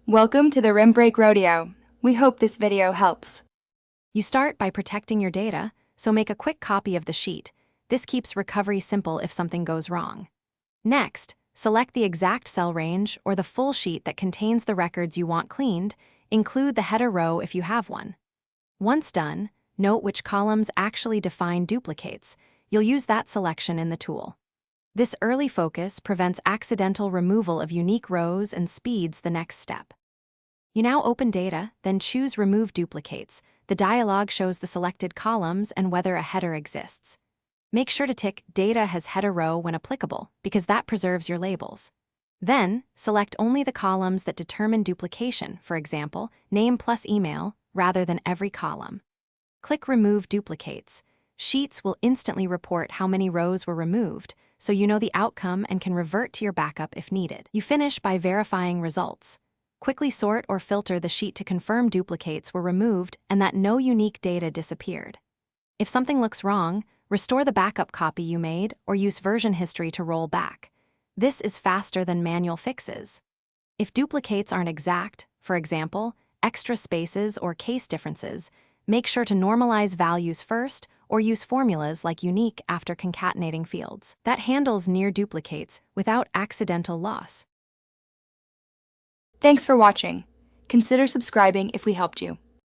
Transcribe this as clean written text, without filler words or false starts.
Welcome to the Rim Break Rodeo. We hope this video helps. You start by protecting your data, so make a quick copy of the sheet. This keeps recovery simple if something goes wrong. Next, select the exact cell range or the full sheet that contains the records you want cleaned. Include the header row if you have one. Once done, note which columns actually define duplicates. You'll use that selection in the tool. This early focus prevents accidental removal of unique rows and speeds the next step. You now open data, then choose Remove Duplicates. The dialog shows the selected columns and whether a header exists. Make sure to tick Data has header row when applicable, because that preserves your labels. Then, select only the columns that determine duplication, for example, name plus email, rather than every column. Click Remove Duplicates. Sheets will instantly report how many rows were removed, so you know the outcome and can revert to your backup if needed. You finish by verifying results. Quickly sort or filter the sheet to confirm duplicates were removed and that no unique data disappeared. If something looks wrong, restore the backup copy you made or use version history to roll back. This is faster than manual fixes. If duplicates aren't exact, for example, extra spaces or case differences, make sure to normalize values first or use formulas like unique after concatenating fields. That handles near duplicates without accidental loss. Thanks for watching. Consider subscribing if we helped you.